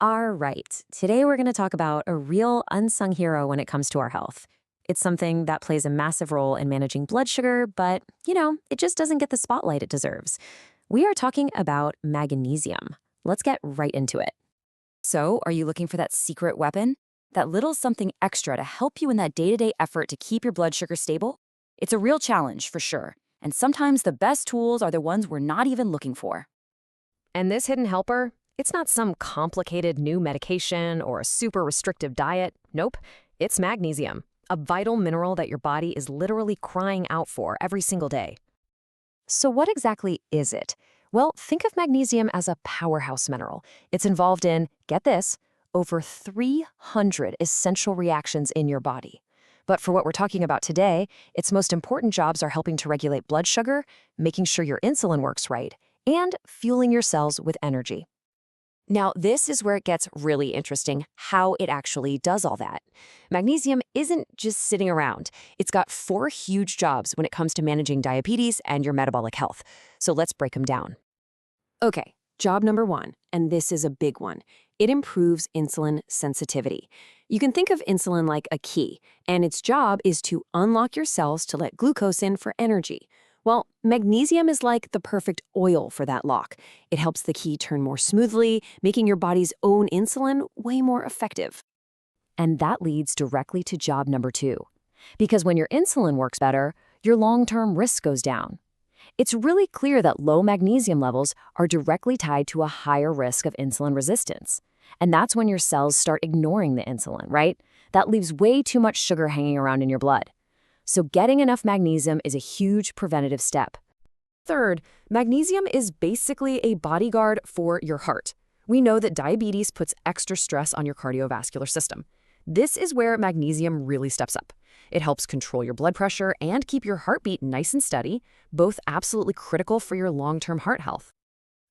All right, today we're going to talk about a real unsung hero when it comes to our health. It's something that plays a massive role in managing blood sugar, but, it just doesn't get the spotlight it deserves. We are talking about magnesium. Let's get right into it. So, are you looking for that secret weapon? That little something extra to help you in that day-to-day effort to keep your blood sugar stable? It's a real challenge, for sure. And sometimes the best tools are the ones we're not even looking for. And this hidden helper, it's not some complicated new medication or a super restrictive diet. Nope, it's magnesium, a vital mineral that your body is literally crying out for every single day. So what exactly is it? Well, think of magnesium as a powerhouse mineral. It's involved in, get this, over 300 essential reactions in your body. But for what we're talking about today, its most important jobs are helping to regulate blood sugar, making sure your insulin works right, and fueling your cells with energy. Now, this is where it gets really interesting, how it actually does all that. Magnesium isn't just sitting around. It's got 4 huge jobs when it comes to managing diabetes and your metabolic health. So let's break them down. Okay, job number 1, and this is a big one. It improves insulin sensitivity. You can think of insulin like a key, and its job is to unlock your cells to let glucose in for energy. Well, magnesium is like the perfect oil for that lock. It helps the key turn more smoothly, making your body's own insulin way more effective. And that leads directly to job number 2. Because when your insulin works better, your long-term risk goes down. It's really clear that low magnesium levels are directly tied to a higher risk of insulin resistance. And that's when your cells start ignoring the insulin, right? That leaves way too much sugar hanging around in your blood. So getting enough magnesium is a huge preventative step. Third, magnesium is basically a bodyguard for your heart. We know that diabetes puts extra stress on your cardiovascular system. This is where magnesium really steps up. It helps control your blood pressure and keep your heartbeat nice and steady, both absolutely critical for your long-term heart health.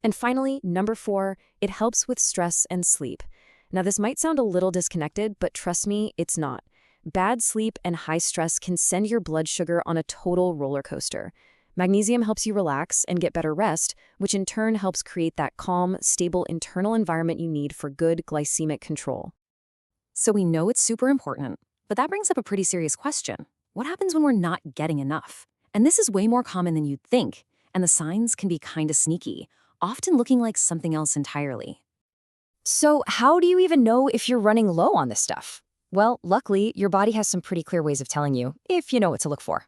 And finally, number 4, it helps with stress and sleep. Now, this might sound a little disconnected, but trust me, it's not. Bad sleep and high stress can send your blood sugar on a total roller coaster. Magnesium helps you relax and get better rest, which in turn helps create that calm, stable internal environment you need for good glycemic control. So we know it's super important, but that brings up a pretty serious question. What happens when we're not getting enough? And this is way more common than you'd think, and the signs can be kinda sneaky, often looking like something else entirely. So how do you even know if you're running low on this stuff? Well, luckily, your body has some pretty clear ways of telling you, if you know what to look for.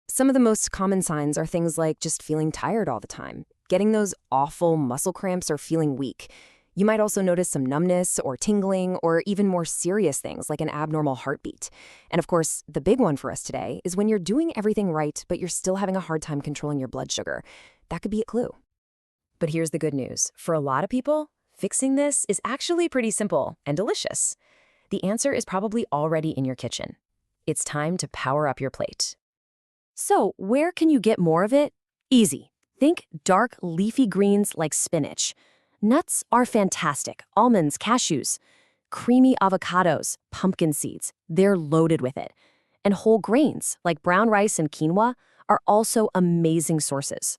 Some of the most common signs are things like just feeling tired all the time, getting those awful muscle cramps, or feeling weak. You might also notice some numbness or tingling, or even more serious things like an abnormal heartbeat. And of course, the big one for us today is when you're doing everything right, but you're still having a hard time controlling your blood sugar. That could be a clue. But here's the good news. For a lot of people, fixing this is actually pretty simple and delicious. The answer is probably already in your kitchen. It's time to power up your plate. So, where can you get more of it? Easy. Think dark, leafy greens like spinach. Nuts are fantastic. Almonds, cashews. Creamy avocados, pumpkin seeds. They're loaded with it. And whole grains like brown rice and quinoa are also amazing sources.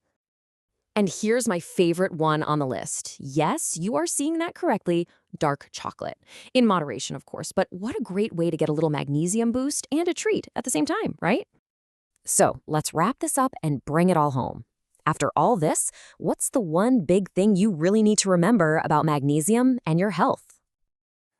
And here's my favorite one on the list. Yes, you are seeing that correctly, dark chocolate. In moderation, of course, but what a great way to get a little magnesium boost and a treat at the same time, right? So let's wrap this up and bring it all home. After all this, what's the one big thing you really need to remember about magnesium and your health?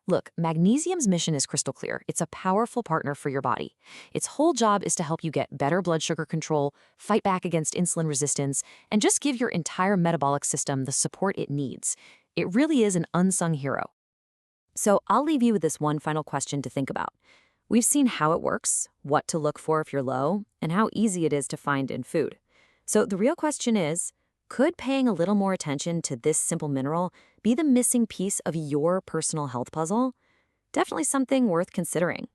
Look, magnesium's mission is crystal clear. It's a powerful partner for your body. Its whole job is to help you get better blood sugar control, fight back against insulin resistance, and just give your entire metabolic system the support it needs. It really is an unsung hero. So I'll leave you with this one final question to think about. We've seen how it works, what to look for if you're low, and how easy it is to find in food. So the real question is, could paying a little more attention to this simple mineral be the missing piece of your personal health puzzle? Definitely something worth considering.